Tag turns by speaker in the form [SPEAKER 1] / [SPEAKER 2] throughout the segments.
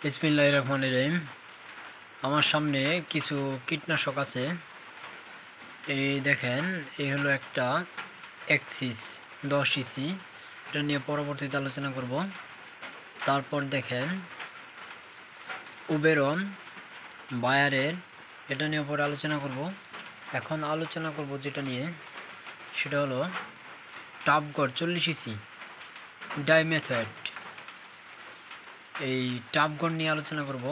[SPEAKER 1] বিসমিল্লাহির রহমানির রহিম। আমার সামনে কিছু কীটনাশক আছে। এই দেখেন, এই হলো একটা অ্যাক্সিস 10 ইসি, এটা নিয়ে পরবর্তীতে আলোচনা করব। তারপর দেখেন উবেরন বায়ারের, এটা নিয়ে পরে আলোচনা করব। এখন আলোচনা করব যেটা নিয়ে, সেটা হলো টাবগড় 40 ইসি ডাইমেথয়েড। এই টাবগড় নিয়ে আলোচনা করব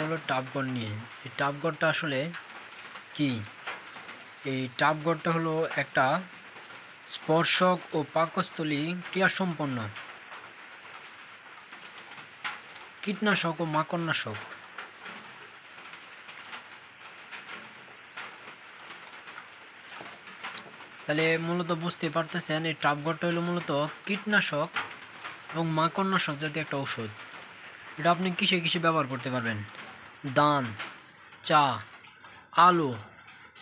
[SPEAKER 1] হলো টাবগড় নিয়ে। এই টাবগড়টা আসলে কি? এই টাবগড়টা হলো একটা স্পর্শক ও পাকস্থলী ক্রিয়াসম্পন্ন কীটনাশক ও মাকড়নাশক। তাহলে মূলত বুঝতে পারতেছেন, এই টাবগড়টা হলো মূলত কীটনাশক এবং মাকড়নাশক জাতীয় একটা ওষুধ। এটা আপনি কিসে কিসে ব্যবহার করতে পারবেন? ধান, চা, আলু,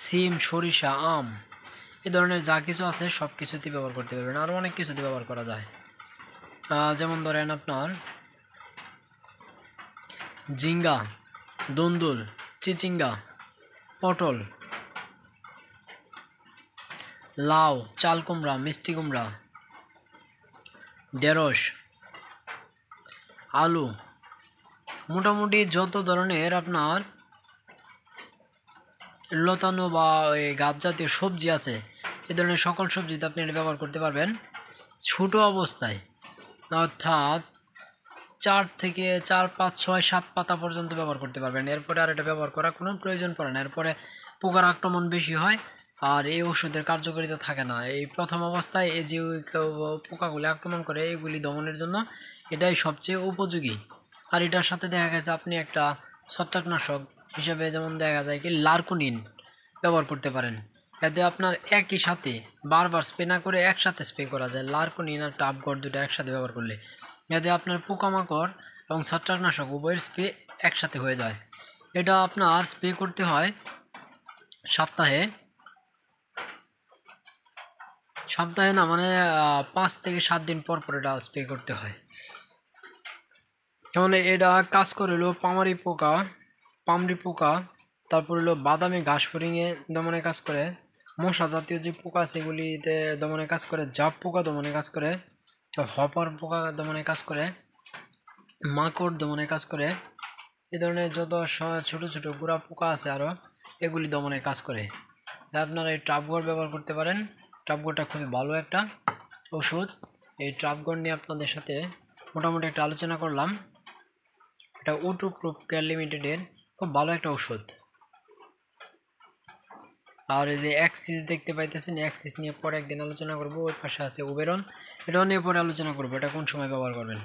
[SPEAKER 1] সিম, সরিষা, আম, এই ধরনের যা কিছু আছে সব কিছুতেই ব্যবহার করতে পারবেন। আরও অনেক কিছুতে ব্যবহার করা যায়। যেমন ধরেন আপনার ঝিঙ্গা, দুন্দুল, চিচিঙ্গা, পটল, লাউ, চাল কুমড়া, মিষ্টি কুমড়া, ঢেঁড়স, আলু, মোটামুটি যত ধরনের আপনার লতানো বা গাছ জাতীয় সবজি আছে, এই ধরনের সকল সবজিতে আপনি এটা ব্যবহার করতে পারবেন ছোটো অবস্থায়, অর্থাৎ 4 থেকে 4, 5, 6, 7 পাতা পর্যন্ত ব্যবহার করতে পারবেন। এরপরে আর এটা ব্যবহার করার কোনো প্রয়োজন পড়ে না। এরপরে পোকার আক্রমণ বেশি হয় আর এই ওষুধের কার্যকারিতা থাকে না। এই প্রথম অবস্থায় এই যে পোকাগুলি আক্রমণ করে, এগুলি দমনের জন্য এটাই সবচেয়ে উপযোগী। আর এটার সাথে দেখা গেছে আপনি একটা ছত্রাকনাশক হিসাবে, যেমন দেখা যায় কি, লার্কুনিন ব্যবহার করতে পারেন। এতে আপনার একই সাথে বারবার স্প্রে না করে একসাথে স্প্রে করা যায়। লার্কুনিন আর টাবগড় দুটো একসাথে ব্যবহার করলে এতে আপনার পোকামাকড় এবং ছত্রাকনাশক উভয়ের স্প্রে একসাথে হয়ে যায়। এটা আপনার স্প্রে করতে হয় সপ্তাহে না, মানে 5 থেকে 7 দিন পর পর এটা স্প্রে করতে হয়। যেমন এটা কাজ করে হলো পামরি পোকা, তারপর হলো বাদামি ঘাস ফড়িংয়ে দমনে কাজ করে, মশা জাতীয় যে পোকা সেগুলিতে দমনে কাজ করে, জাপ পোকা দমনে কাজ করে, হপার পোকা দমনে কাজ করে, মাকড় দমনে কাজ করে, এ ধরনের যত ছোট ছোট গুড়া পোকা আছে আরও, এগুলি দমনে কাজ করে। আপনারা এই টাবগড় ব্যবহার করতে পারেন। টাবগড়টা খুবই ভালো একটা ওষুধ। এই টাবগড় নিয়ে আপনাদের সাথে মোটামুটি একটা আলোচনা করলাম। এটা O2 Proof কেয়ার লিমিটেডের খুব ভালো একটা ওষুধ। আর এই যে অ্যাক্সিস দেখতে পাইতেছেন, অ্যাক্সিস নিয়ে পরে একদিন আলোচনা করব। ওই পাশে আছে উবেরন, এটাও নিয়ে পরে আলোচনা করব, এটা কোন সময় ব্যবহার করবেন।